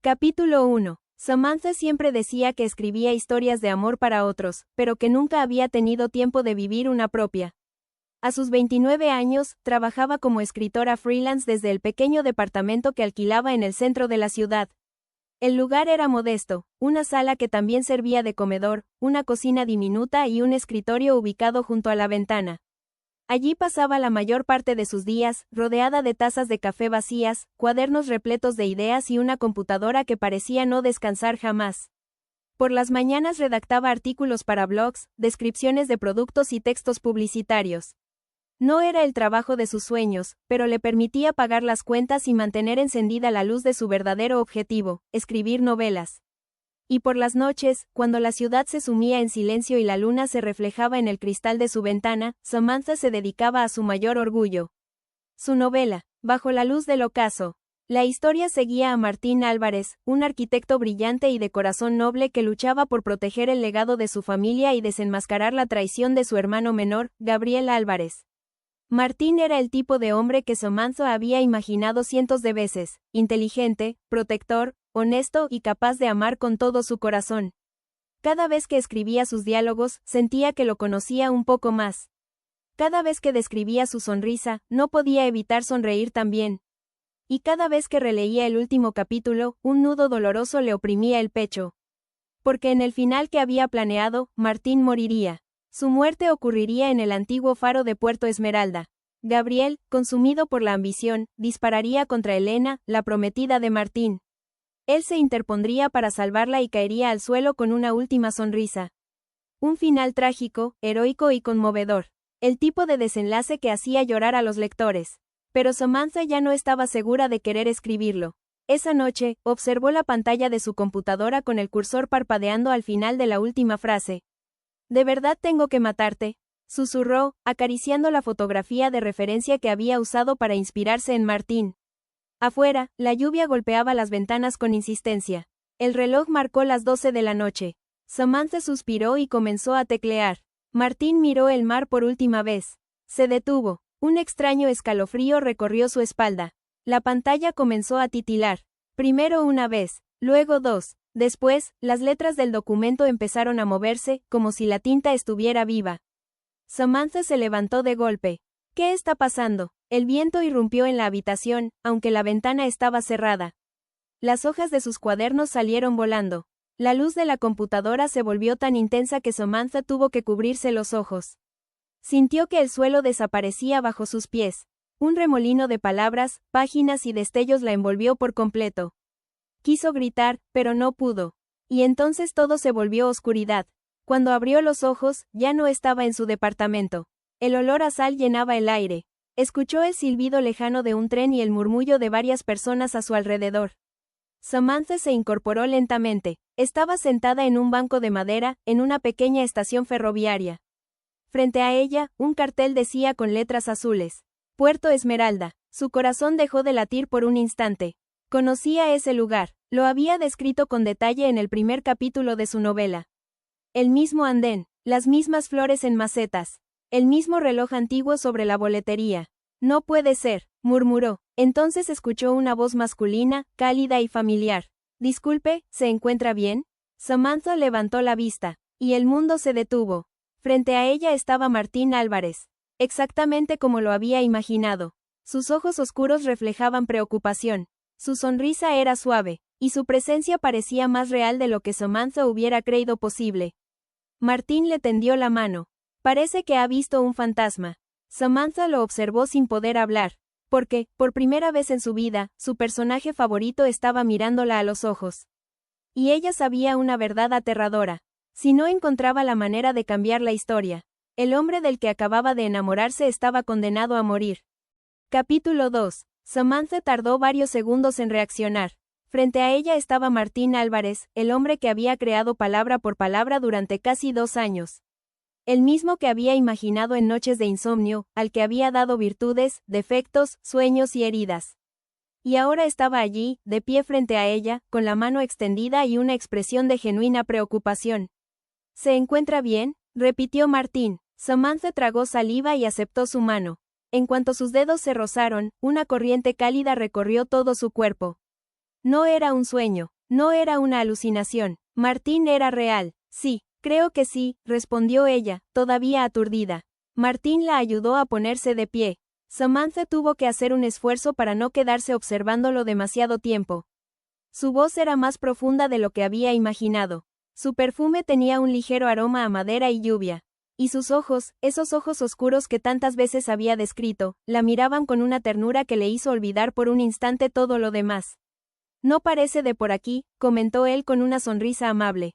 Capítulo 1. Samantha siempre decía que escribía historias de amor para otros, pero que nunca había tenido tiempo de vivir una propia. A sus 29 años, trabajaba como escritora freelance desde el pequeño departamento que alquilaba en el centro de la ciudad. El lugar era modesto, una sala que también servía de comedor, una cocina diminuta y un escritorio ubicado junto a la ventana. Allí pasaba la mayor parte de sus días, rodeada de tazas de café vacías, cuadernos repletos de ideas y una computadora que parecía no descansar jamás. Por las mañanas redactaba artículos para blogs, descripciones de productos y textos publicitarios. No era el trabajo de sus sueños, pero le permitía pagar las cuentas y mantener encendida la luz de su verdadero objetivo, escribir novelas. Y por las noches, cuando la ciudad se sumía en silencio y la luna se reflejaba en el cristal de su ventana, Samantha se dedicaba a su mayor orgullo. Su novela, Bajo la luz del ocaso. La historia seguía a Martín Álvarez, un arquitecto brillante y de corazón noble que luchaba por proteger el legado de su familia y desenmascarar la traición de su hermano menor, Gabriel Álvarez. Martín era el tipo de hombre que Samantha había imaginado cientos de veces, inteligente, protector, honesto y capaz de amar con todo su corazón. Cada vez que escribía sus diálogos, sentía que lo conocía un poco más. Cada vez que describía su sonrisa, no podía evitar sonreír también. Y cada vez que releía el último capítulo, un nudo doloroso le oprimía el pecho. Porque en el final que había planeado, Martín moriría. Su muerte ocurriría en el antiguo faro de Puerto Esmeralda. Gabriel, consumido por la ambición, dispararía contra Elena, la prometida de Martín. Él se interpondría para salvarla y caería al suelo con una última sonrisa. Un final trágico, heroico y conmovedor. El tipo de desenlace que hacía llorar a los lectores. Pero Samantha ya no estaba segura de querer escribirlo. Esa noche, observó la pantalla de su computadora con el cursor parpadeando al final de la última frase. «¿De verdad tengo que matarte?», susurró, acariciando la fotografía de referencia que había usado para inspirarse en Martín. Afuera, la lluvia golpeaba las ventanas con insistencia. El reloj marcó las 12 de la noche. Samantha suspiró y comenzó a teclear. Martín miró el mar por última vez. Se detuvo. Un extraño escalofrío recorrió su espalda. La pantalla comenzó a titilar. Primero una vez, luego dos. Después, las letras del documento empezaron a moverse, como si la tinta estuviera viva. Samantha se levantó de golpe. ¿Qué está pasando? El viento irrumpió en la habitación, aunque la ventana estaba cerrada. Las hojas de sus cuadernos salieron volando. La luz de la computadora se volvió tan intensa que Samantha tuvo que cubrirse los ojos. Sintió que el suelo desaparecía bajo sus pies. Un remolino de palabras, páginas y destellos la envolvió por completo. Quiso gritar, pero no pudo. Y entonces todo se volvió oscuridad. Cuando abrió los ojos, ya no estaba en su departamento. El olor a sal llenaba el aire. Escuchó el silbido lejano de un tren y el murmullo de varias personas a su alrededor. Samantha se incorporó lentamente. Estaba sentada en un banco de madera, en una pequeña estación ferroviaria. Frente a ella, un cartel decía con letras azules: Puerto Esmeralda. Su corazón dejó de latir por un instante. Conocía ese lugar. Lo había descrito con detalle en el primer capítulo de su novela. El mismo andén, las mismas flores en macetas, el mismo reloj antiguo sobre la boletería. No puede ser, murmuró. Entonces escuchó una voz masculina, cálida y familiar. Disculpe, ¿se encuentra bien? Samantha levantó la vista, y el mundo se detuvo. Frente a ella estaba Martín Álvarez. Exactamente como lo había imaginado. Sus ojos oscuros reflejaban preocupación. Su sonrisa era suave, y su presencia parecía más real de lo que Samantha hubiera creído posible. Martín le tendió la mano. Parece que ha visto un fantasma. Samantha lo observó sin poder hablar, porque, por primera vez en su vida, su personaje favorito estaba mirándola a los ojos. Y ella sabía una verdad aterradora. Si no encontraba la manera de cambiar la historia, el hombre del que acababa de enamorarse estaba condenado a morir. Capítulo 2. Samantha tardó varios segundos en reaccionar. Frente a ella estaba Martín Álvarez, el hombre que había creado palabra por palabra durante casi 2 años. El mismo que había imaginado en noches de insomnio, al que había dado virtudes, defectos, sueños y heridas. Y ahora estaba allí, de pie frente a ella, con la mano extendida y una expresión de genuina preocupación. ¿Se encuentra bien?, repitió Martín. Samantha tragó saliva y aceptó su mano. En cuanto sus dedos se rozaron, una corriente cálida recorrió todo su cuerpo. No era un sueño, no era una alucinación. Martín era real. Sí, creo que sí, respondió ella, todavía aturdida. Martín la ayudó a ponerse de pie. Samantha tuvo que hacer un esfuerzo para no quedarse observándolo demasiado tiempo. Su voz era más profunda de lo que había imaginado. Su perfume tenía un ligero aroma a madera y lluvia. Y sus ojos, esos ojos oscuros que tantas veces había descrito, la miraban con una ternura que le hizo olvidar por un instante todo lo demás. No parece de por aquí, comentó él con una sonrisa amable.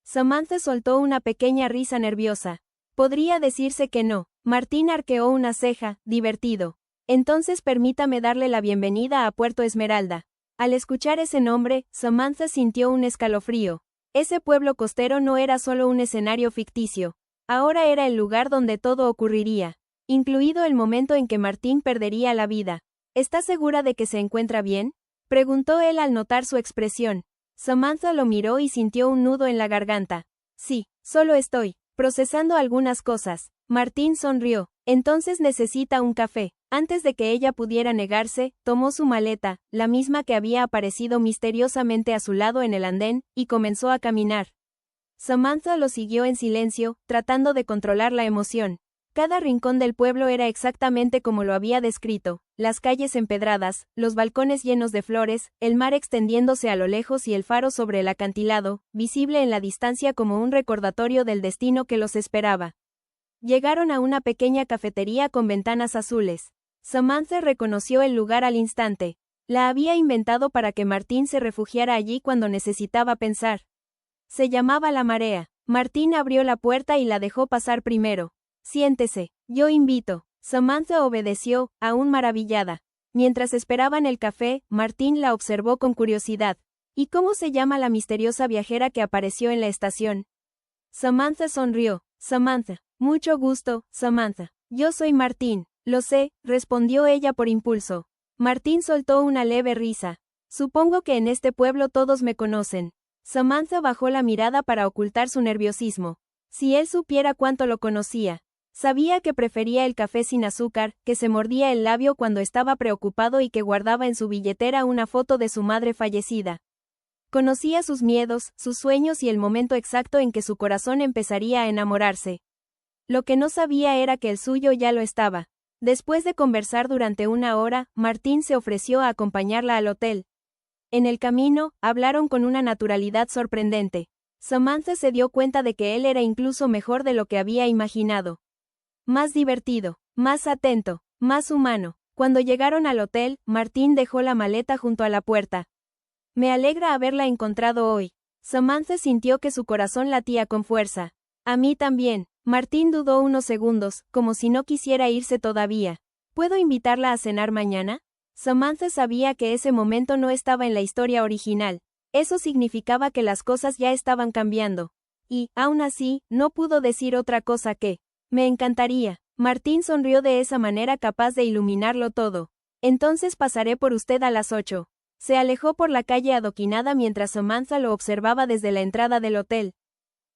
Samantha soltó una pequeña risa nerviosa. Podría decirse que no. Martín arqueó una ceja, divertido. Entonces permítame darle la bienvenida a Puerto Esmeralda. Al escuchar ese nombre, Samantha sintió un escalofrío. Ese pueblo costero no era solo un escenario ficticio. Ahora era el lugar donde todo ocurriría, incluido el momento en que Martín perdería la vida. ¿Está segura de que se encuentra bien?, preguntó él al notar su expresión. Samantha lo miró y sintió un nudo en la garganta. Sí, solo estoy procesando algunas cosas. Martín sonrió. Entonces necesita un café. Antes de que ella pudiera negarse, tomó su maleta, la misma que había aparecido misteriosamente a su lado en el andén, y comenzó a caminar. Samantha lo siguió en silencio, tratando de controlar la emoción. Cada rincón del pueblo era exactamente como lo había descrito, las calles empedradas, los balcones llenos de flores, el mar extendiéndose a lo lejos y el faro sobre el acantilado, visible en la distancia como un recordatorio del destino que los esperaba. Llegaron a una pequeña cafetería con ventanas azules. Samantha reconoció el lugar al instante. La había inventado para que Martín se refugiara allí cuando necesitaba pensar. Se llamaba La Marea. Martín abrió la puerta y la dejó pasar primero. Siéntese, yo invito. Samantha obedeció, aún maravillada. Mientras esperaban el café, Martín la observó con curiosidad. ¿Y cómo se llama la misteriosa viajera que apareció en la estación? Samantha sonrió. Samantha. Mucho gusto, Samantha. Yo soy Martín. Lo sé, respondió ella por impulso. Martín soltó una leve risa. Supongo que en este pueblo todos me conocen. Samantha bajó la mirada para ocultar su nerviosismo. Si él supiera cuánto lo conocía. Sabía que prefería el café sin azúcar, que se mordía el labio cuando estaba preocupado y que guardaba en su billetera una foto de su madre fallecida. Conocía sus miedos, sus sueños y el momento exacto en que su corazón empezaría a enamorarse. Lo que no sabía era que el suyo ya lo estaba. Después de conversar durante una hora, Martín se ofreció a acompañarla al hotel. En el camino, hablaron con una naturalidad sorprendente. Samantha se dio cuenta de que él era incluso mejor de lo que había imaginado. Más divertido, más atento, más humano. Cuando llegaron al hotel, Martín dejó la maleta junto a la puerta. Me alegra haberla encontrado hoy. Samantha sintió que su corazón latía con fuerza. A mí también. Martín dudó unos segundos, como si no quisiera irse todavía. ¿Puedo invitarla a cenar mañana? Samantha sabía que ese momento no estaba en la historia original. Eso significaba que las cosas ya estaban cambiando. Y, aún así, no pudo decir otra cosa que, me encantaría. Martín sonrió de esa manera capaz de iluminarlo todo. Entonces pasaré por usted a las 8. Se alejó por la calle adoquinada mientras Samantha lo observaba desde la entrada del hotel.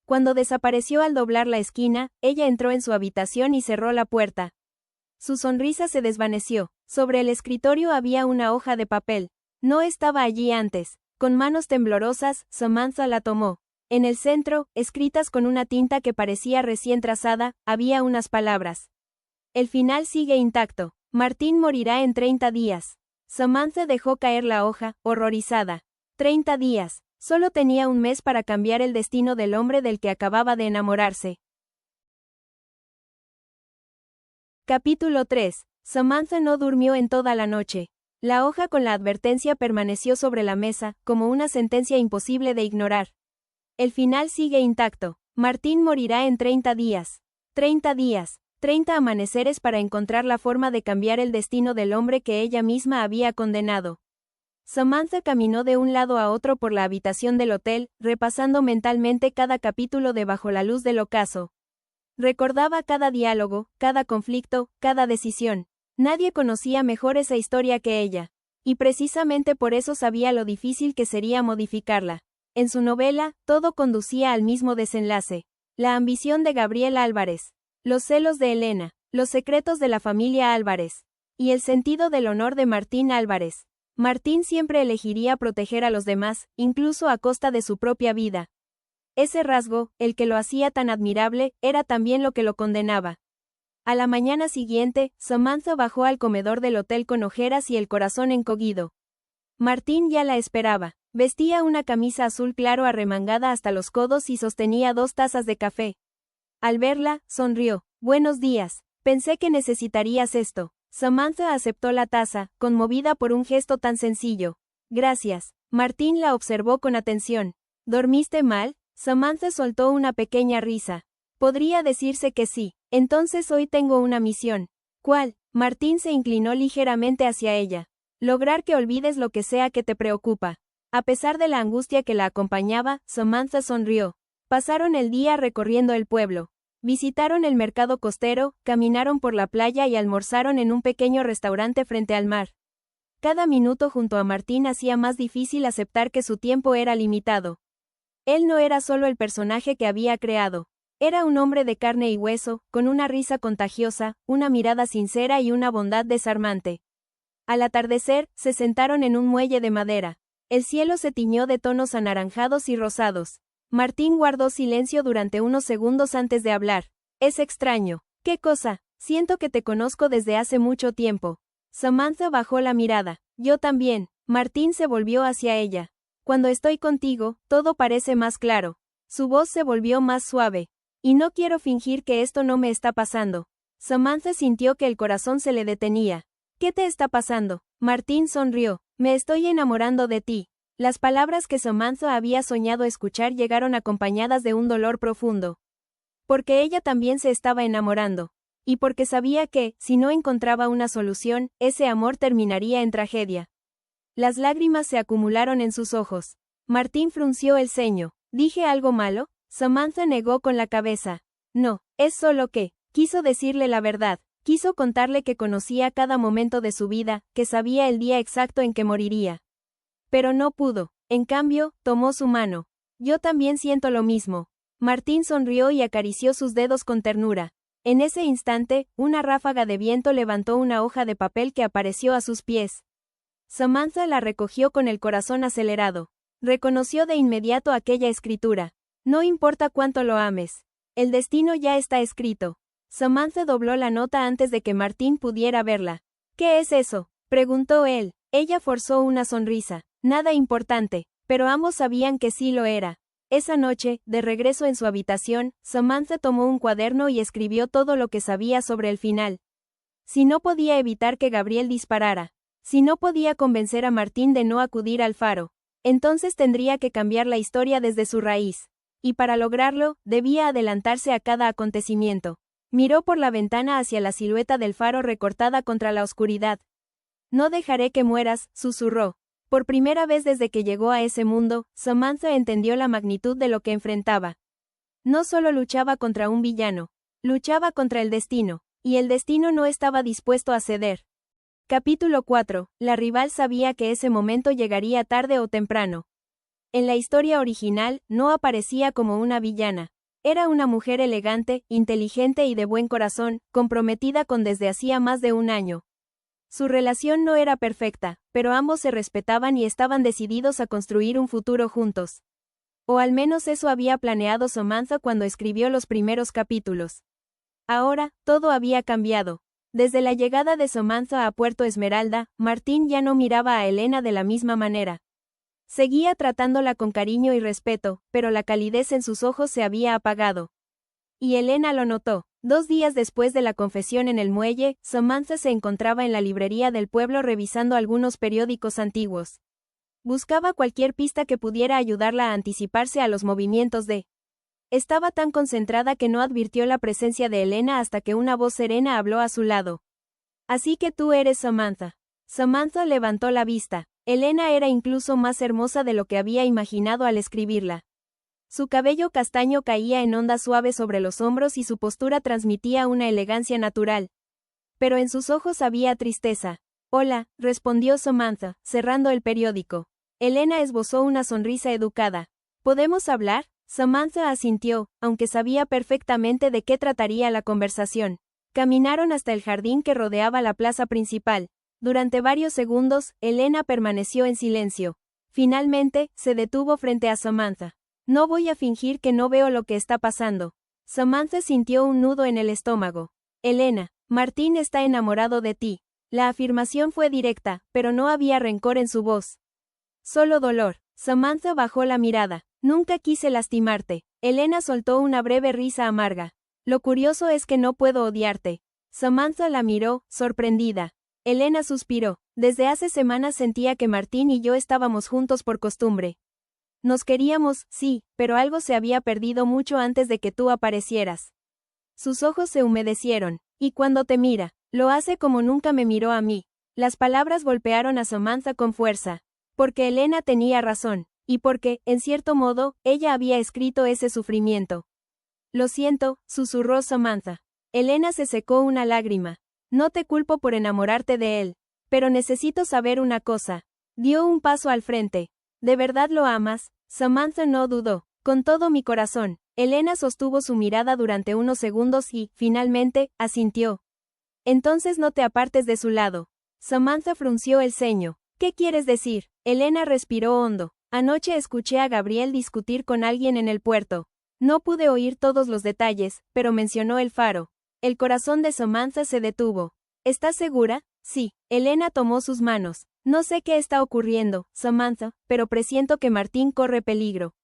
Cuando desapareció al doblar la esquina, ella entró en su habitación y cerró la puerta. Su sonrisa se desvaneció. Sobre el escritorio había una hoja de papel. No estaba allí antes. Con manos temblorosas, Samantha la tomó. En el centro, escritas con una tinta que parecía recién trazada, había unas palabras. El final sigue intacto. Martín morirá en 30 días. Samantha dejó caer la hoja, horrorizada. 30 días. Solo tenía un mes para cambiar el destino del hombre del que acababa de enamorarse. Capítulo 3. Samantha no durmió en toda la noche. La hoja con la advertencia permaneció sobre la mesa, como una sentencia imposible de ignorar. El final sigue intacto. Martín morirá en 30 días. 30 días. 30 amaneceres para encontrar la forma de cambiar el destino del hombre que ella misma había condenado. Samantha caminó de un lado a otro por la habitación del hotel, repasando mentalmente cada capítulo de Bajo la luz del ocaso. Recordaba cada diálogo, cada conflicto, cada decisión. Nadie conocía mejor esa historia que ella. Y precisamente por eso sabía lo difícil que sería modificarla. En su novela, todo conducía al mismo desenlace. La ambición de Gabriel Álvarez. Los celos de Elena. Los secretos de la familia Álvarez. Y el sentido del honor de Martín Álvarez. Martín siempre elegiría proteger a los demás, incluso a costa de su propia vida. Ese rasgo, el que lo hacía tan admirable, era también lo que lo condenaba. A la mañana siguiente, Samantha bajó al comedor del hotel con ojeras y el corazón encogido. Martín ya la esperaba. Vestía una camisa azul claro arremangada hasta los codos y sostenía 2 tazas de café. Al verla, sonrió. Buenos días. Pensé que necesitarías esto. Samantha aceptó la taza, conmovida por un gesto tan sencillo. Gracias. Martín la observó con atención. ¿Dormiste mal? Samantha soltó una pequeña risa. Podría decirse que sí. Entonces hoy tengo una misión. ¿Cuál? Martín se inclinó ligeramente hacia ella. Lograr que olvides lo que sea que te preocupa. A pesar de la angustia que la acompañaba, Samantha sonrió. Pasaron el día recorriendo el pueblo. Visitaron el mercado costero, caminaron por la playa y almorzaron en un pequeño restaurante frente al mar. Cada minuto junto a Martín hacía más difícil aceptar que su tiempo era limitado. Él no era solo el personaje que había creado. Era un hombre de carne y hueso, con una risa contagiosa, una mirada sincera y una bondad desarmante. Al atardecer, se sentaron en un muelle de madera. El cielo se tiñó de tonos anaranjados y rosados. Martín guardó silencio durante unos segundos antes de hablar. Es extraño. ¿Qué cosa? Siento que te conozco desde hace mucho tiempo. Samantha bajó la mirada. Yo también. Martín se volvió hacia ella. Cuando estoy contigo, todo parece más claro. Su voz se volvió más suave. Y no quiero fingir que esto no me está pasando. Samantha sintió que el corazón se le detenía. ¿Qué te está pasando? Martín sonrió. Me estoy enamorando de ti. Las palabras que Samantha había soñado escuchar llegaron acompañadas de un dolor profundo. Porque ella también se estaba enamorando. Y porque sabía que, si no encontraba una solución, ese amor terminaría en tragedia. Las lágrimas se acumularon en sus ojos. Martín frunció el ceño. ¿Dije algo malo? Samantha negó con la cabeza. No, es solo que, quiso decirle la verdad. Quiso contarle que conocía cada momento de su vida, que sabía el día exacto en que moriría. Pero no pudo. En cambio, tomó su mano. Yo también siento lo mismo. Martín sonrió y acarició sus dedos con ternura. En ese instante, una ráfaga de viento levantó una hoja de papel que apareció a sus pies. Samantha la recogió con el corazón acelerado. Reconoció de inmediato aquella escritura. No importa cuánto lo ames. El destino ya está escrito. Samantha dobló la nota antes de que Martín pudiera verla. ¿Qué es eso?, preguntó él. Ella forzó una sonrisa. Nada importante, pero ambos sabían que sí lo era. Esa noche, de regreso en su habitación, Samantha tomó un cuaderno y escribió todo lo que sabía sobre el final. Si no podía evitar que Gabriel disparara, si no podía convencer a Martín de no acudir al faro, entonces tendría que cambiar la historia desde su raíz. Y para lograrlo, debía adelantarse a cada acontecimiento. Miró por la ventana hacia la silueta del faro recortada contra la oscuridad. No dejaré que mueras, susurró. Por primera vez desde que llegó a ese mundo, Samantha entendió la magnitud de lo que enfrentaba. No solo luchaba contra un villano, luchaba contra el destino, y el destino no estaba dispuesto a ceder. Capítulo 4. La rival sabía que ese momento llegaría tarde o temprano. En la historia original, no aparecía como una villana. Era una mujer elegante, inteligente y de buen corazón, comprometida con desde hacía más de un año. Su relación no era perfecta, pero ambos se respetaban y estaban decididos a construir un futuro juntos. O al menos eso había planeado Samantha cuando escribió los primeros capítulos. Ahora, todo había cambiado. Desde la llegada de Samantha a Puerto Esmeralda, Martín ya no miraba a Elena de la misma manera. Seguía tratándola con cariño y respeto, pero la calidez en sus ojos se había apagado. Y Elena lo notó. 2 días después de la confesión en el muelle, Samantha se encontraba en la librería del pueblo revisando algunos periódicos antiguos. Buscaba cualquier pista que pudiera ayudarla a anticiparse a los movimientos de... Estaba tan concentrada que no advirtió la presencia de Elena hasta que una voz serena habló a su lado. Así que tú eres Samantha. Samantha levantó la vista. Elena era incluso más hermosa de lo que había imaginado al escribirla. Su cabello castaño caía en ondas suaves sobre los hombros y su postura transmitía una elegancia natural. Pero en sus ojos había tristeza. Hola, respondió Samantha, cerrando el periódico. Elena esbozó una sonrisa educada. ¿Podemos hablar? Samantha asintió, aunque sabía perfectamente de qué trataría la conversación. Caminaron hasta el jardín que rodeaba la plaza principal. Durante varios segundos, Elena permaneció en silencio. Finalmente, se detuvo frente a Samantha. No voy a fingir que no veo lo que está pasando. Samantha sintió un nudo en el estómago. Elena, Martín está enamorado de ti. La afirmación fue directa, pero no había rencor en su voz. Solo dolor. Samantha bajó la mirada. Nunca quise lastimarte. Elena soltó una breve risa amarga. Lo curioso es que no puedo odiarte. Samantha la miró, sorprendida. Elena suspiró. Desde hace semanas sentía que Martín y yo estábamos juntos por costumbre. Nos queríamos, sí, pero algo se había perdido mucho antes de que tú aparecieras. Sus ojos se humedecieron. Y cuando te mira, lo hace como nunca me miró a mí. Las palabras golpearon a Samantha con fuerza. Porque Elena tenía razón, y porque, en cierto modo, ella había escrito ese sufrimiento. Lo siento, susurró Samantha. Elena se secó una lágrima. No te culpo por enamorarte de él. Pero necesito saber una cosa. Dio un paso al frente. ¿De verdad lo amas? Samantha no dudó. Con todo mi corazón. Elena sostuvo su mirada durante unos segundos y, finalmente, asintió. Entonces no te apartes de su lado. Samantha frunció el ceño. ¿Qué quieres decir? Elena respiró hondo. Anoche escuché a Gabriel discutir con alguien en el puerto. No pude oír todos los detalles, pero mencionó el faro. El corazón de Samantha se detuvo. ¿Estás segura? Sí. Elena tomó sus manos. No sé qué está ocurriendo, Samantha, pero presiento que Martín corre peligro.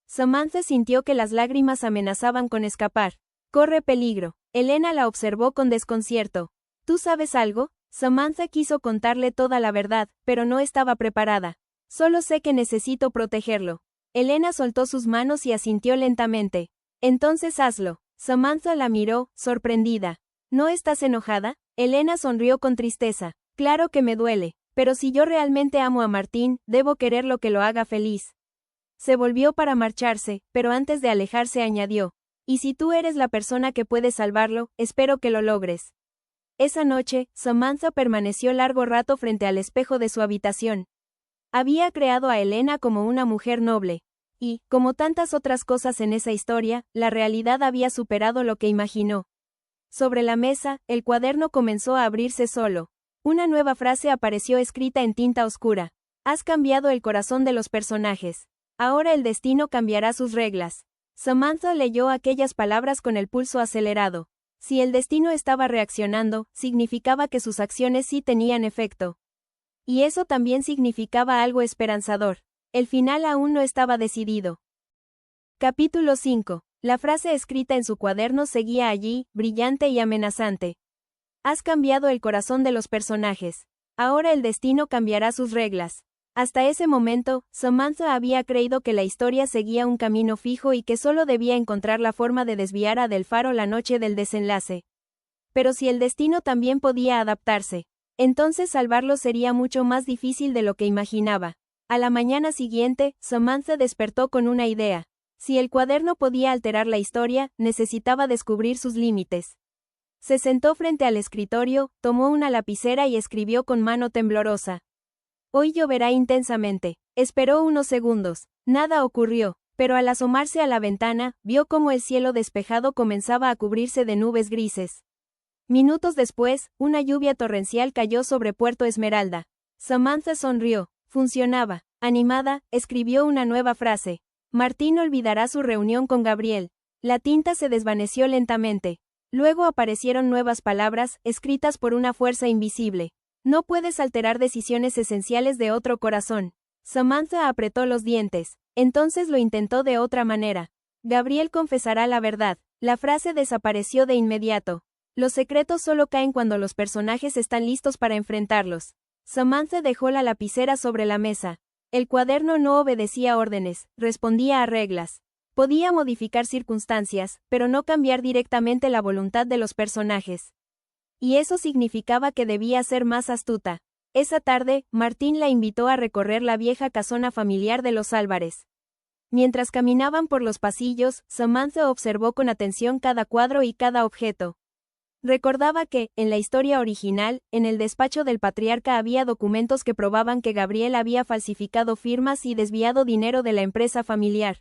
Samantha sintió que las lágrimas amenazaban con escapar. Corre peligro. Elena la observó con desconcierto. ¿Tú sabes algo? Samantha quiso contarle toda la verdad, pero no estaba preparada. Solo sé que necesito protegerlo. Elena soltó sus manos y asintió lentamente. Entonces hazlo. Samantha la miró, sorprendida. ¿No estás enojada? Elena sonrió con tristeza. Claro que me duele, pero si yo realmente amo a Martín, debo querer lo que lo haga feliz. Se volvió para marcharse, pero antes de alejarse añadió. Y si tú eres la persona que puede salvarlo, espero que lo logres. Esa noche, Samantha permaneció largo rato frente al espejo de su habitación. Había creado a Elena como una mujer noble. Y, como tantas otras cosas en esa historia, la realidad había superado lo que imaginó. Sobre la mesa, el cuaderno comenzó a abrirse solo. Una nueva frase apareció escrita en tinta oscura. Has cambiado el corazón de los personajes. Ahora el destino cambiará sus reglas. Samantha leyó aquellas palabras con el pulso acelerado. Si el destino estaba reaccionando, significaba que sus acciones sí tenían efecto. Y eso también significaba algo esperanzador. El final aún no estaba decidido. Capítulo 5. La frase escrita en su cuaderno seguía allí, brillante y amenazante. Has cambiado el corazón de los personajes. Ahora el destino cambiará sus reglas. Hasta ese momento, Samantha había creído que la historia seguía un camino fijo y que solo debía encontrar la forma de desviar a Del Faro la noche del desenlace. Pero si el destino también podía adaptarse, entonces salvarlo sería mucho más difícil de lo que imaginaba. A la mañana siguiente, Samantha despertó con una idea. Si el cuaderno podía alterar la historia, necesitaba descubrir sus límites. Se sentó frente al escritorio, tomó una lapicera y escribió con mano temblorosa. Hoy lloverá intensamente. Esperó unos segundos. Nada ocurrió, pero al asomarse a la ventana, vio cómo el cielo despejado comenzaba a cubrirse de nubes grises. Minutos después, una lluvia torrencial cayó sobre Puerto Esmeralda. Samantha sonrió. Funcionaba. Animada, escribió una nueva frase. Martín olvidará su reunión con Gabriel. La tinta se desvaneció lentamente. Luego aparecieron nuevas palabras, escritas por una fuerza invisible. No puedes alterar decisiones esenciales de otro corazón. Samantha apretó los dientes. Entonces lo intentó de otra manera. Gabriel confesará la verdad. La frase desapareció de inmediato. Los secretos solo caen cuando los personajes están listos para enfrentarlos. Samantha dejó la lapicera sobre la mesa. El cuaderno no obedecía órdenes, respondía a reglas. Podía modificar circunstancias, pero no cambiar directamente la voluntad de los personajes. Y eso significaba que debía ser más astuta. Esa tarde, Martín la invitó a recorrer la vieja casona familiar de los Álvarez. Mientras caminaban por los pasillos, Samantha observó con atención cada cuadro y cada objeto. Recordaba que, en la historia original, en el despacho del patriarca había documentos que probaban que Gabriel había falsificado firmas y desviado dinero de la empresa familiar.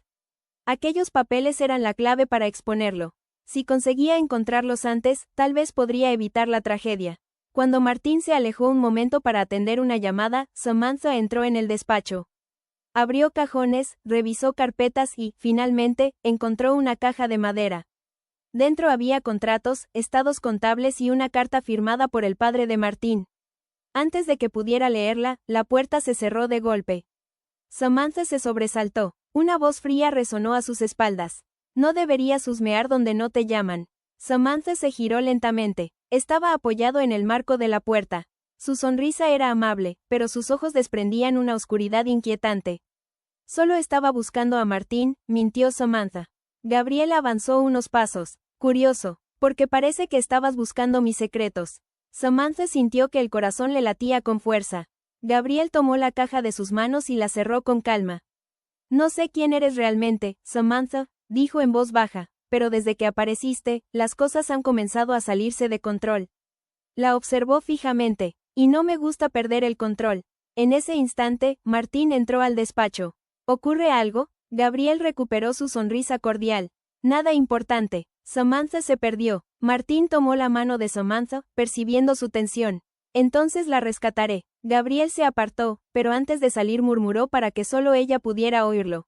Aquellos papeles eran la clave para exponerlo. Si conseguía encontrarlos antes, tal vez podría evitar la tragedia. Cuando Martín se alejó un momento para atender una llamada, Samantha entró en el despacho. Abrió cajones, revisó carpetas y, finalmente, encontró una caja de madera. Dentro había contratos, estados contables y una carta firmada por el padre de Martín. Antes de que pudiera leerla, la puerta se cerró de golpe. Samantha se sobresaltó. Una voz fría resonó a sus espaldas. No deberías husmear donde no te llaman. Samantha se giró lentamente. Estaba apoyado en el marco de la puerta. Su sonrisa era amable, pero sus ojos desprendían una oscuridad inquietante. Solo estaba buscando a Martín, mintió Samantha. Gabriel avanzó unos pasos. Curioso, porque parece que estabas buscando mis secretos. Samantha sintió que el corazón le latía con fuerza. Gabriel tomó la caja de sus manos y la cerró con calma. No sé quién eres realmente, Samantha, dijo en voz baja, pero desde que apareciste, las cosas han comenzado a salirse de control. La observó fijamente, y no me gusta perder el control. En ese instante, Martín entró al despacho. ¿Ocurre algo? Gabriel recuperó su sonrisa cordial. Nada importante. Samantha se perdió. Martín tomó la mano de Samantha, percibiendo su tensión. Entonces la rescataré. Gabriel se apartó, pero antes de salir murmuró para que solo ella pudiera oírlo.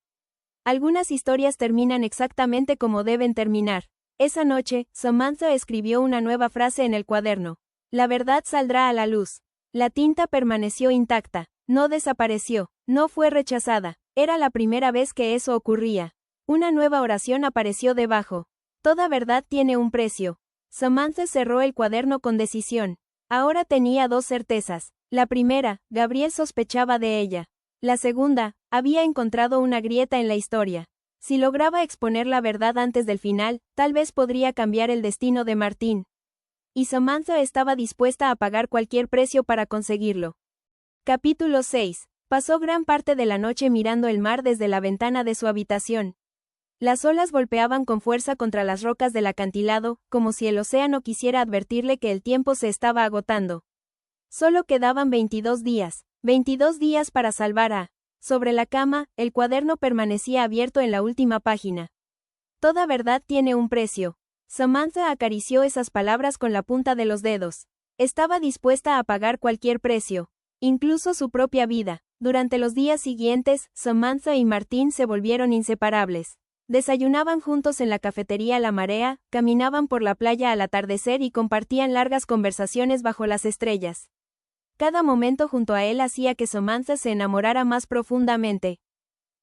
Algunas historias terminan exactamente como deben terminar. Esa noche, Samantha escribió una nueva frase en el cuaderno. La verdad saldrá a la luz. La tinta permaneció intacta. No desapareció. No fue rechazada. Era la primera vez que eso ocurría. Una nueva oración apareció debajo. Toda verdad tiene un precio. Samantha cerró el cuaderno con decisión. Ahora tenía dos certezas. La primera, Gabriel sospechaba de ella. La segunda, había encontrado una grieta en la historia. Si lograba exponer la verdad antes del final, tal vez podría cambiar el destino de Martín. Y Samantha estaba dispuesta a pagar cualquier precio para conseguirlo. Capítulo 6. Pasó gran parte de la noche mirando el mar desde la ventana de su habitación. Las olas golpeaban con fuerza contra las rocas del acantilado, como si el océano quisiera advertirle que el tiempo se estaba agotando. Solo quedaban 22 días. 22 días para salvar a. Sobre la cama, el cuaderno permanecía abierto en la última página. Toda verdad tiene un precio. Samantha acarició esas palabras con la punta de los dedos. Estaba dispuesta a pagar cualquier precio, incluso su propia vida. Durante los días siguientes, Samantha y Martín se volvieron inseparables. Desayunaban juntos en la cafetería La Marea, caminaban por la playa al atardecer y compartían largas conversaciones bajo las estrellas. Cada momento junto a él hacía que Samantha se enamorara más profundamente.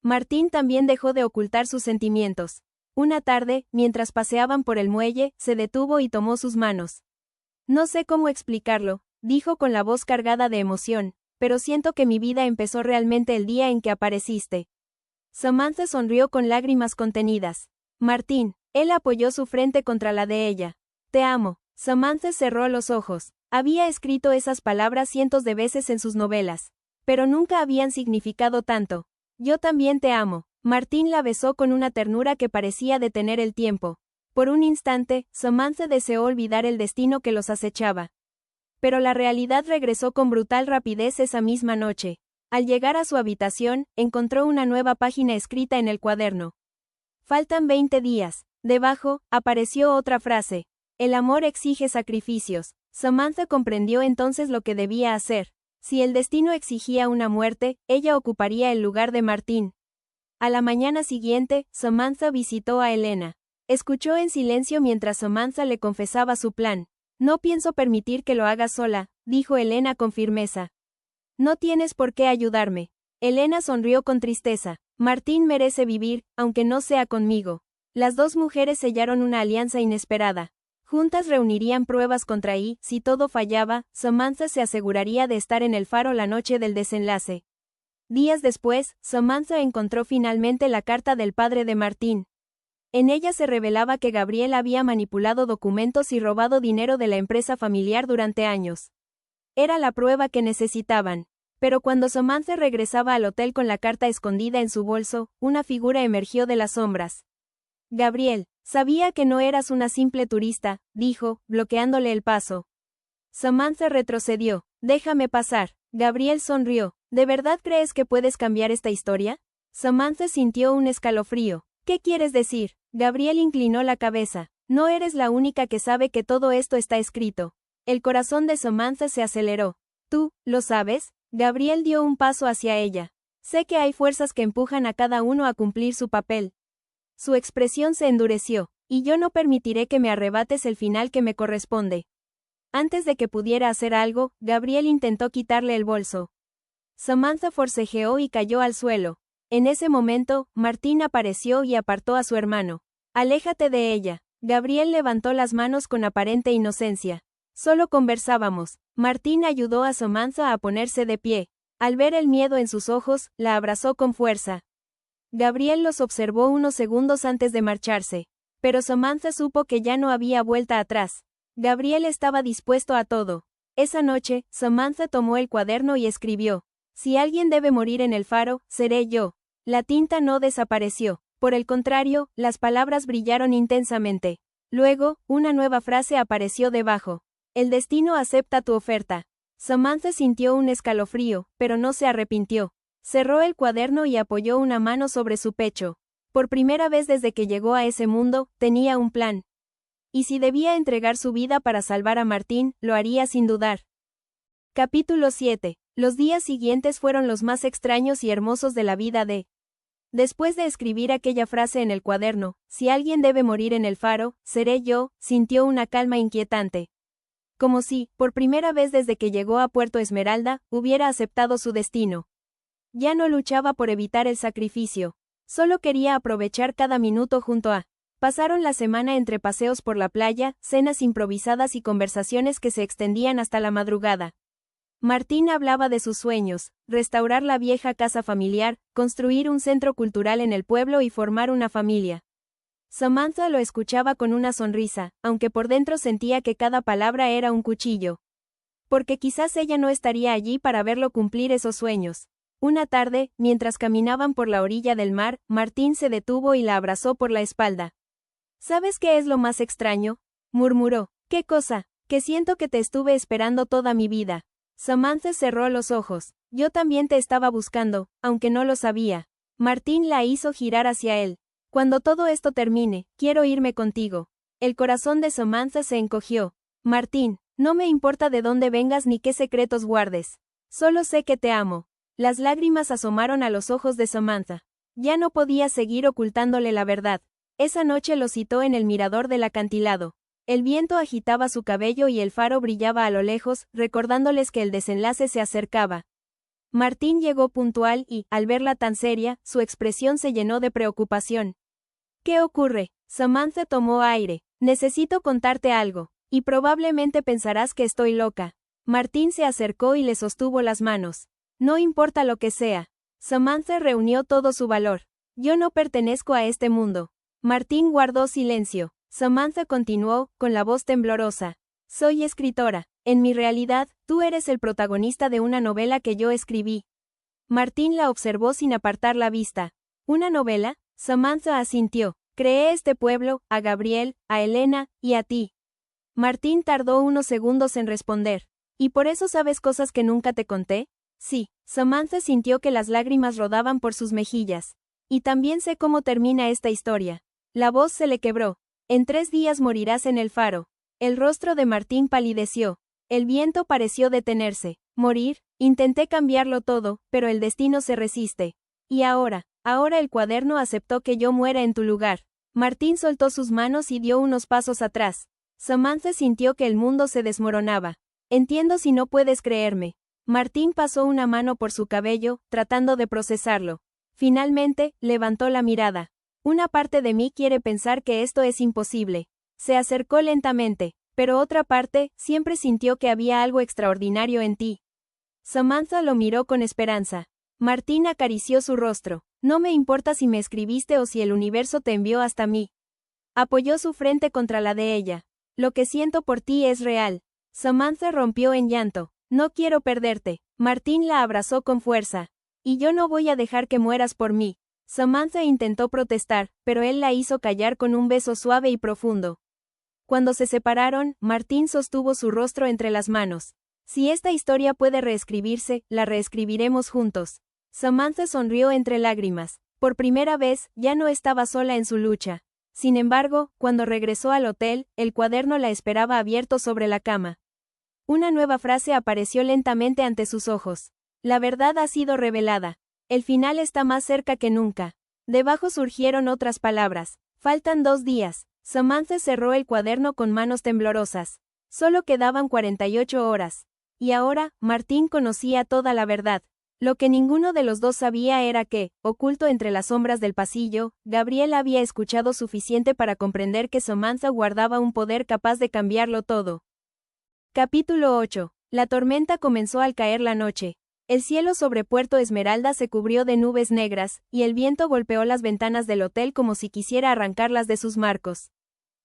Martín también dejó de ocultar sus sentimientos. Una tarde, mientras paseaban por el muelle, se detuvo y tomó sus manos. No sé cómo explicarlo, dijo con la voz cargada de emoción, pero siento que mi vida empezó realmente el día en que apareciste. Samantha sonrió con lágrimas contenidas. Martín, él apoyó su frente contra la de ella. Te amo. Samantha cerró los ojos. Había escrito esas palabras cientos de veces en sus novelas, pero nunca habían significado tanto. Yo también te amo. Martín la besó con una ternura que parecía detener el tiempo. Por un instante, Samantha deseó olvidar el destino que los acechaba. Pero la realidad regresó con brutal rapidez esa misma noche. Al llegar a su habitación, encontró una nueva página escrita en el cuaderno. Faltan 20 días. Debajo, apareció otra frase. El amor exige sacrificios. Samantha comprendió entonces lo que debía hacer. Si el destino exigía una muerte, ella ocuparía el lugar de Martín. A la mañana siguiente, Samantha visitó a Elena. Escuchó en silencio mientras Samantha le confesaba su plan. No pienso permitir que lo hagas sola, dijo Elena con firmeza. No tienes por qué ayudarme. Elena sonrió con tristeza. Martín merece vivir, aunque no sea conmigo. Las dos mujeres sellaron una alianza inesperada. Juntas reunirían pruebas contra y, si todo fallaba, Samantha se aseguraría de estar en el faro la noche del desenlace. Días después, Samantha encontró finalmente la carta del padre de Martín. En ella se revelaba que Gabriel había manipulado documentos y robado dinero de la empresa familiar durante años. Era la prueba que necesitaban. Pero cuando Samantha regresaba al hotel con la carta escondida en su bolso, una figura emergió de las sombras. Gabriel, sabía que no eras una simple turista, dijo, bloqueándole el paso. Samantha retrocedió. Déjame pasar. Gabriel sonrió. ¿De verdad crees que puedes cambiar esta historia? Samantha sintió un escalofrío. ¿Qué quieres decir? Gabriel inclinó la cabeza. No eres la única que sabe que todo esto está escrito. El corazón de Samantha se aceleró. ¿Tú, lo sabes? Gabriel dio un paso hacia ella. Sé que hay fuerzas que empujan a cada uno a cumplir su papel. Su expresión se endureció. Y yo no permitiré que me arrebates el final que me corresponde. Antes de que pudiera hacer algo, Gabriel intentó quitarle el bolso. Samantha forcejeó y cayó al suelo. En ese momento, Martín apareció y apartó a su hermano. Aléjate de ella. Gabriel levantó las manos con aparente inocencia. Solo conversábamos. Martín ayudó a Samantha a ponerse de pie. Al ver el miedo en sus ojos, la abrazó con fuerza. Gabriel los observó unos segundos antes de marcharse. Pero Samantha supo que ya no había vuelta atrás. Gabriel estaba dispuesto a todo. Esa noche, Samantha tomó el cuaderno y escribió: si alguien debe morir en el faro, seré yo. La tinta no desapareció. Por el contrario, las palabras brillaron intensamente. Luego, una nueva frase apareció debajo. El destino acepta tu oferta. Samantha sintió un escalofrío, pero no se arrepintió. Cerró el cuaderno y apoyó una mano sobre su pecho. Por primera vez desde que llegó a ese mundo, tenía un plan. Y si debía entregar su vida para salvar a Martín, lo haría sin dudar. Capítulo 7. Los días siguientes fueron los más extraños y hermosos de la vida de. Después de escribir aquella frase en el cuaderno, si alguien debe morir en el faro, seré yo, sintió una calma inquietante. Como si, por primera vez desde que llegó a Puerto Esmeralda, hubiera aceptado su destino. Ya no luchaba por evitar el sacrificio. Solo quería aprovechar cada minuto junto a. Pasaron la semana entre paseos por la playa, cenas improvisadas y conversaciones que se extendían hasta la madrugada. Martín hablaba de sus sueños: restaurar la vieja casa familiar, construir un centro cultural en el pueblo y formar una familia. Samantha lo escuchaba con una sonrisa, aunque por dentro sentía que cada palabra era un cuchillo. Porque quizás ella no estaría allí para verlo cumplir esos sueños. Una tarde, mientras caminaban por la orilla del mar, Martín se detuvo y la abrazó por la espalda. ¿Sabes qué es lo más extraño?, murmuró. ¿Qué cosa? Que siento que te estuve esperando toda mi vida. Samantha cerró los ojos. Yo también te estaba buscando, aunque no lo sabía. Martín la hizo girar hacia él. Cuando todo esto termine, quiero irme contigo. El corazón de Samantha se encogió. Martín, no me importa de dónde vengas ni qué secretos guardes. Solo sé que te amo. Las lágrimas asomaron a los ojos de Samantha. Ya no podía seguir ocultándole la verdad. Esa noche lo citó en el mirador del acantilado. El viento agitaba su cabello y el faro brillaba a lo lejos, recordándoles que el desenlace se acercaba. Martín llegó puntual y, al verla tan seria, su expresión se llenó de preocupación. ¿Qué ocurre? Samantha tomó aire. Necesito contarte algo, y probablemente pensarás que estoy loca. Martín se acercó y le sostuvo las manos. No importa lo que sea. Samantha reunió todo su valor. Yo no pertenezco a este mundo. Martín guardó silencio. Samantha continuó, con la voz temblorosa. Soy escritora. En mi realidad, tú eres el protagonista de una novela que yo escribí. Martín la observó sin apartar la vista. ¿Una novela? Samantha asintió. Creé este pueblo, a Gabriel, a Elena, y a ti. Martín tardó unos segundos en responder. ¿Y por eso sabes cosas que nunca te conté? Sí. Samantha sintió que las lágrimas rodaban por sus mejillas. Y también sé cómo termina esta historia. La voz se le quebró. En 3 días morirás en el faro. El rostro de Martín palideció. El viento pareció detenerse. Morir, intenté cambiarlo todo, pero el destino se resiste. Y ahora el cuaderno aceptó que yo muera en tu lugar. Martín soltó sus manos y dio unos pasos atrás. Samantha sintió que el mundo se desmoronaba. Entiendo si no puedes creerme. Martín pasó una mano por su cabello, tratando de procesarlo. Finalmente, levantó la mirada. Una parte de mí quiere pensar que esto es imposible. Se acercó lentamente, pero otra parte, siempre sintió que había algo extraordinario en ti. Samantha lo miró con esperanza. Martín acarició su rostro. No me importa si me escribiste o si el universo te envió hasta mí. Apoyó su frente contra la de ella. Lo que siento por ti es real. Samantha rompió en llanto. No quiero perderte. Martín la abrazó con fuerza. Y yo no voy a dejar que mueras por mí. Samantha intentó protestar, pero él la hizo callar con un beso suave y profundo. Cuando se separaron, Martín sostuvo su rostro entre las manos. Si esta historia puede reescribirse, la reescribiremos juntos. Samantha sonrió entre lágrimas. Por primera vez, ya no estaba sola en su lucha. Sin embargo, cuando regresó al hotel, el cuaderno la esperaba abierto sobre la cama. Una nueva frase apareció lentamente ante sus ojos. La verdad ha sido revelada. El final está más cerca que nunca. Debajo surgieron otras palabras. Faltan 2 días. Samantha cerró el cuaderno con manos temblorosas. Solo quedaban 48 horas. Y ahora, Martín conocía toda la verdad. Lo que ninguno de los dos sabía era que, oculto entre las sombras del pasillo, Gabriel había escuchado suficiente para comprender que Samantha guardaba un poder capaz de cambiarlo todo. Capítulo 8. La tormenta comenzó al caer la noche. El cielo sobre Puerto Esmeralda se cubrió de nubes negras, y el viento golpeó las ventanas del hotel como si quisiera arrancarlas de sus marcos.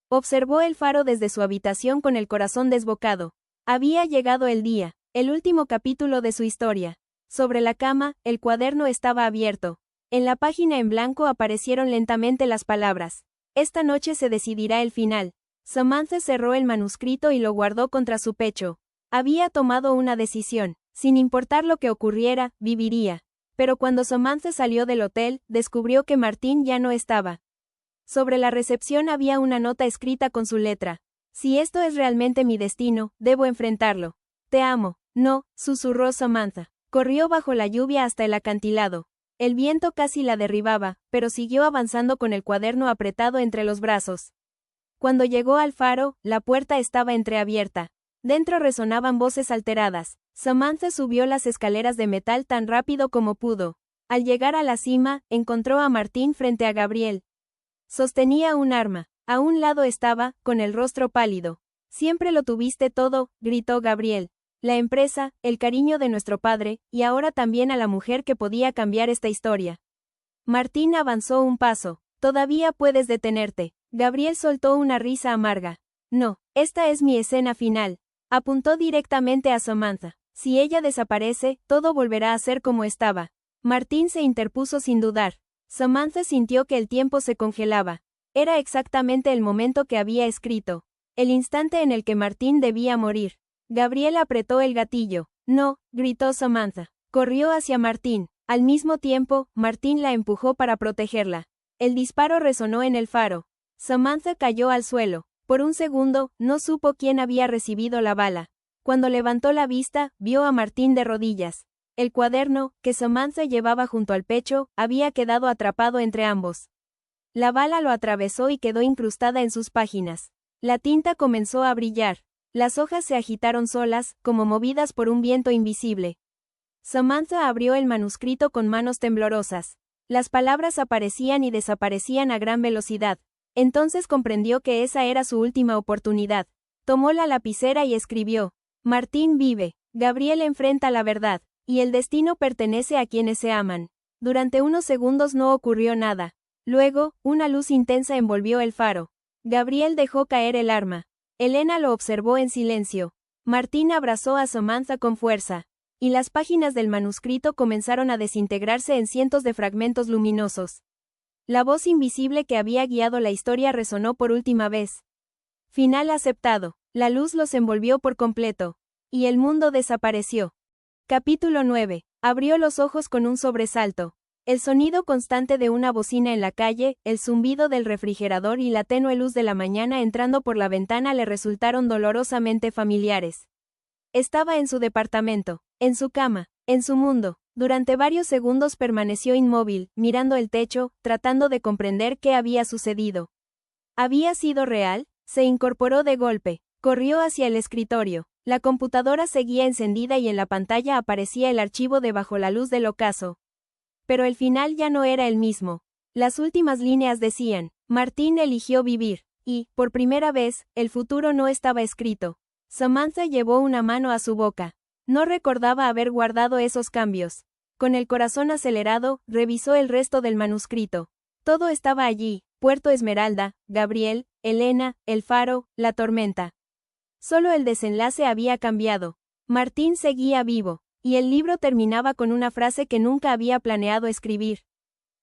Observó el faro desde su habitación con el corazón desbocado. Había llegado el día, el último capítulo de su historia. Sobre la cama, el cuaderno estaba abierto. En la página en blanco aparecieron lentamente las palabras. Esta noche se decidirá el final. Samantha cerró el manuscrito y lo guardó contra su pecho. Había tomado una decisión. Sin importar lo que ocurriera, viviría. Pero cuando Samantha salió del hotel, descubrió que Martín ya no estaba. Sobre la recepción había una nota escrita con su letra. Si esto es realmente mi destino, debo enfrentarlo. Te amo. No, susurró Samantha. Corrió bajo la lluvia hasta el acantilado. El viento casi la derribaba, pero siguió avanzando con el cuaderno apretado entre los brazos. Cuando llegó al faro, la puerta estaba entreabierta. Dentro resonaban voces alteradas. Samantha subió las escaleras de metal tan rápido como pudo. Al llegar a la cima, encontró a Martín frente a Gabriel. Sostenía un arma. A un lado estaba, con el rostro pálido. Siempre lo tuviste todo, gritó Gabriel. La empresa, el cariño de nuestro padre, y ahora también a la mujer que podía cambiar esta historia. Martín avanzó un paso. Todavía puedes detenerte. Gabriel soltó una risa amarga. No, esta es mi escena final. Apuntó directamente a Samantha. Si ella desaparece, todo volverá a ser como estaba. Martín se interpuso sin dudar. Samantha sintió que el tiempo se congelaba. Era exactamente el momento que había escrito. El instante en el que Martín debía morir. Gabriel apretó el gatillo. No, gritó Samantha. Corrió hacia Martín. Al mismo tiempo, Martín la empujó para protegerla. El disparo resonó en el faro. Samantha cayó al suelo. Por un segundo, no supo quién había recibido la bala. Cuando levantó la vista, vio a Martín de rodillas. El cuaderno, que Samantha llevaba junto al pecho, había quedado atrapado entre ambos. La bala lo atravesó y quedó incrustada en sus páginas. La tinta comenzó a brillar. Las hojas se agitaron solas, como movidas por un viento invisible. Samantha abrió el manuscrito con manos temblorosas. Las palabras aparecían y desaparecían a gran velocidad. Entonces comprendió que esa era su última oportunidad. Tomó la lapicera y escribió. Martín vive. Gabriel enfrenta la verdad. Y el destino pertenece a quienes se aman. Durante unos segundos no ocurrió nada. Luego, una luz intensa envolvió el faro. Gabriel dejó caer el arma. Elena lo observó en silencio. Martín abrazó a Samantha con fuerza. Y las páginas del manuscrito comenzaron a desintegrarse en cientos de fragmentos luminosos. La voz invisible que había guiado la historia resonó por última vez. Final aceptado. La luz los envolvió por completo. Y el mundo desapareció. Capítulo 9. Abrió los ojos con un sobresalto. El sonido constante de una bocina en la calle, el zumbido del refrigerador y la tenue luz de la mañana entrando por la ventana le resultaron dolorosamente familiares. Estaba en su departamento, en su cama, en su mundo. Durante varios segundos permaneció inmóvil, mirando el techo, tratando de comprender qué había sucedido. ¿Había sido real? Se incorporó de golpe. Corrió hacia el escritorio. La computadora seguía encendida y en la pantalla aparecía el archivo de Bajo la luz del ocaso. Pero el final ya no era el mismo. Las últimas líneas decían, Martín eligió vivir, y, por primera vez, el futuro no estaba escrito. Samantha llevó una mano a su boca. No recordaba haber guardado esos cambios. Con el corazón acelerado, revisó el resto del manuscrito. Todo estaba allí, Puerto Esmeralda, Gabriel, Elena, el faro, la tormenta. Solo el desenlace había cambiado. Martín seguía vivo. Y el libro terminaba con una frase que nunca había planeado escribir.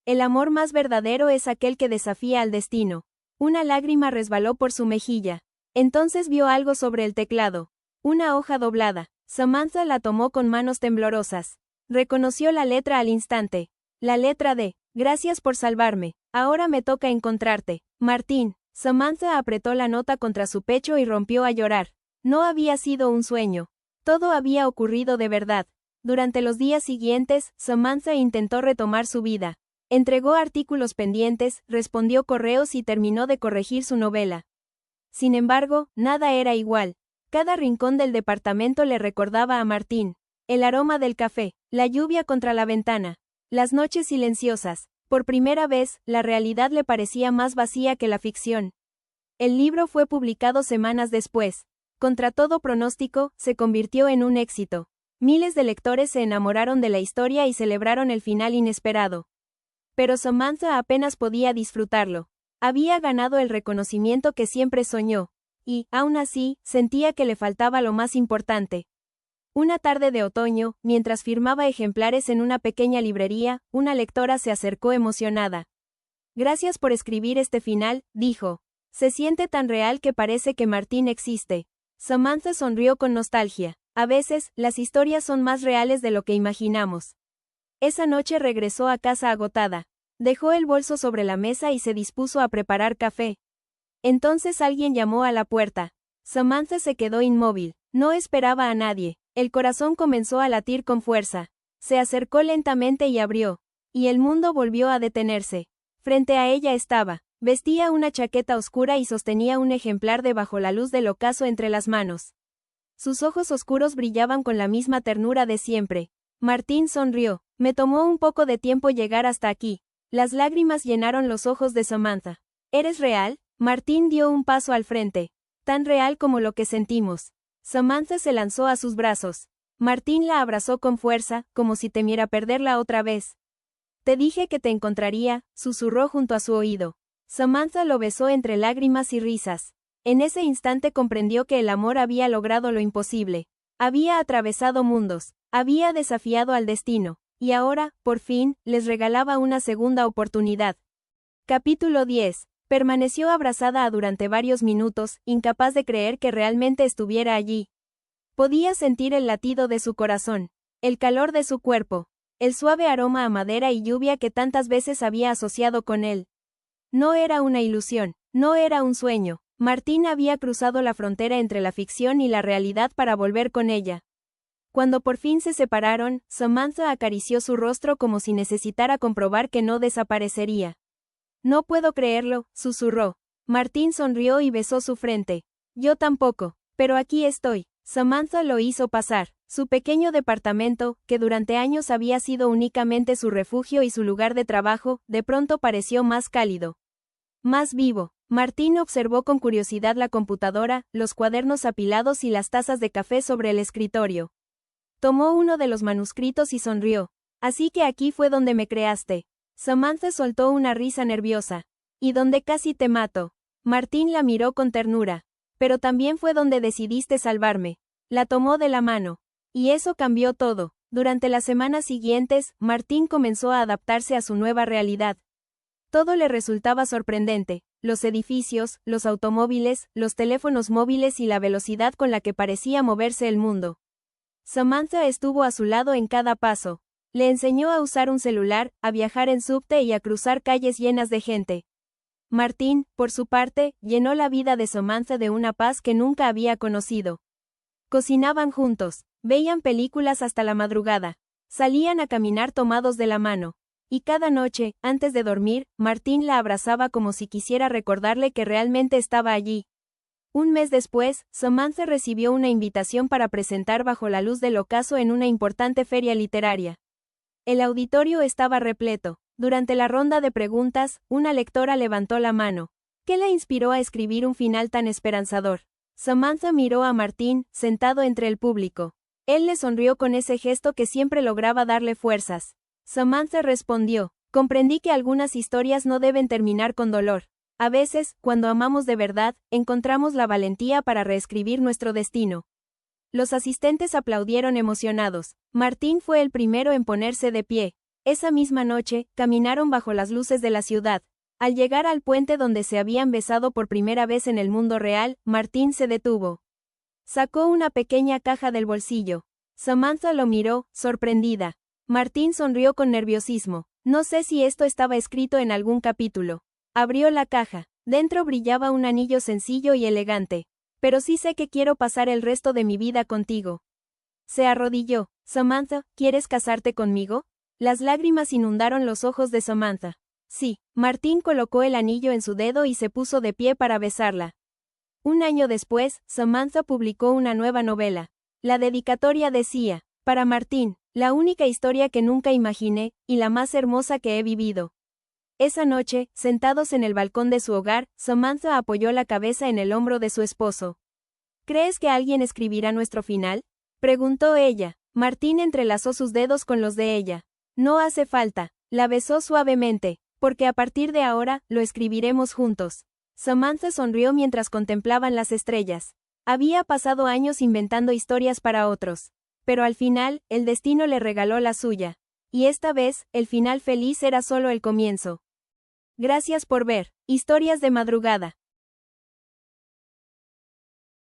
El amor más verdadero es aquel que desafía al destino. Una lágrima resbaló por su mejilla. Entonces vio algo sobre el teclado. Una hoja doblada. Samantha la tomó con manos temblorosas. Reconoció la letra al instante. La letra D. Gracias por salvarme. Ahora me toca encontrarte. Martín. Samantha apretó la nota contra su pecho y rompió a llorar. No había sido un sueño. Todo había ocurrido de verdad. Durante los días siguientes, Samantha intentó retomar su vida. Entregó artículos pendientes, respondió correos y terminó de corregir su novela. Sin embargo, nada era igual. Cada rincón del departamento le recordaba a Martín. El aroma del café, la lluvia contra la ventana, las noches silenciosas. Por primera vez, la realidad le parecía más vacía que la ficción. El libro fue publicado semanas después. Contra todo pronóstico, se convirtió en un éxito. Miles de lectores se enamoraron de la historia y celebraron el final inesperado. Pero Samantha apenas podía disfrutarlo. Había ganado el reconocimiento que siempre soñó. Y, aún así, sentía que le faltaba lo más importante. Una tarde de otoño, mientras firmaba ejemplares en una pequeña librería, una lectora se acercó emocionada. Gracias por escribir este final, dijo. Se siente tan real que parece que Martín existe. Samantha sonrió con nostalgia. A veces, las historias son más reales de lo que imaginamos. Esa noche regresó a casa agotada. Dejó el bolso sobre la mesa y se dispuso a preparar café. Entonces alguien llamó a la puerta. Samantha se quedó inmóvil. No esperaba a nadie. El corazón comenzó a latir con fuerza. Se acercó lentamente y abrió. Y el mundo volvió a detenerse. Frente a ella estaba. Vestía una chaqueta oscura y sostenía un ejemplar de Bajo la luz del ocaso entre las manos. Sus ojos oscuros brillaban con la misma ternura de siempre. Martín sonrió. Me tomó un poco de tiempo llegar hasta aquí. Las lágrimas llenaron los ojos de Samantha. ¿Eres real? Martín dio un paso al frente. Tan real como lo que sentimos. Samantha se lanzó a sus brazos. Martín la abrazó con fuerza, como si temiera perderla otra vez. Te dije que te encontraría, susurró junto a su oído. Samantha lo besó entre lágrimas y risas. En ese instante comprendió que el amor había logrado lo imposible. Había atravesado mundos, había desafiado al destino, y ahora, por fin, les regalaba una segunda oportunidad. Capítulo 10. Permaneció abrazada durante varios minutos, incapaz de creer que realmente estuviera allí. Podía sentir el latido de su corazón, el calor de su cuerpo, el suave aroma a madera y lluvia que tantas veces había asociado con él. No era una ilusión, no era un sueño. Martín había cruzado la frontera entre la ficción y la realidad para volver con ella. Cuando por fin se separaron, Samantha acarició su rostro como si necesitara comprobar que no desaparecería. No puedo creerlo, susurró. Martín sonrió y besó su frente. Yo tampoco, pero aquí estoy. Samantha lo hizo pasar. Su pequeño departamento, que durante años había sido únicamente su refugio y su lugar de trabajo, de pronto pareció más cálido. Más vivo. Martín observó con curiosidad la computadora, los cuadernos apilados y las tazas de café sobre el escritorio. Tomó uno de los manuscritos y sonrió. Así que aquí fue donde me creaste. Samantha soltó una risa nerviosa. Y donde casi te mato. Martín la miró con ternura. Pero también fue donde decidiste salvarme. La tomó de la mano. Y eso cambió todo. Durante las semanas siguientes, Martín comenzó a adaptarse a su nueva realidad. Todo le resultaba sorprendente. Los edificios, los automóviles, los teléfonos móviles y la velocidad con la que parecía moverse el mundo. Samantha estuvo a su lado en cada paso. Le enseñó a usar un celular, a viajar en subte y a cruzar calles llenas de gente. Martín, por su parte, llenó la vida de Samantha de una paz que nunca había conocido. Cocinaban juntos, veían películas hasta la madrugada, salían a caminar tomados de la mano. Y cada noche, antes de dormir, Martín la abrazaba como si quisiera recordarle que realmente estaba allí. Un mes después, Samantha recibió una invitación para presentar Bajo la luz del ocaso en una importante feria literaria. El auditorio estaba repleto. Durante la ronda de preguntas, una lectora levantó la mano. ¿Qué la inspiró a escribir un final tan esperanzador? Samantha miró a Martín, sentado entre el público. Él le sonrió con ese gesto que siempre lograba darle fuerzas. Samantha respondió, comprendí que algunas historias no deben terminar con dolor. A veces, cuando amamos de verdad, encontramos la valentía para reescribir nuestro destino. Los asistentes aplaudieron emocionados. Martín fue el primero en ponerse de pie. Esa misma noche, caminaron bajo las luces de la ciudad. Al llegar al puente donde se habían besado por primera vez en el mundo real, Martín se detuvo. Sacó una pequeña caja del bolsillo. Samantha lo miró, sorprendida. Martín sonrió con nerviosismo. No sé si esto estaba escrito en algún capítulo. Abrió la caja. Dentro brillaba un anillo sencillo y elegante. Pero sí sé que quiero pasar el resto de mi vida contigo. Se arrodilló. Samantha, ¿quieres casarte conmigo? Las lágrimas inundaron los ojos de Samantha. Sí. Martín colocó el anillo en su dedo y se puso de pie para besarla. Un año después, Samantha publicó una nueva novela. La dedicatoria decía, para Martín, la única historia que nunca imaginé, y la más hermosa que he vivido. Esa noche, sentados en el balcón de su hogar, Samantha apoyó la cabeza en el hombro de su esposo. ¿Crees que alguien escribirá nuestro final? Preguntó ella. Martín entrelazó sus dedos con los de ella. No hace falta. La besó suavemente, porque a partir de ahora, lo escribiremos juntos. Samantha sonrió mientras contemplaban las estrellas. Había pasado años inventando historias para otros. Pero al final, el destino le regaló la suya. Y esta vez, el final feliz era solo el comienzo. Gracias por ver Historias de Madrugada.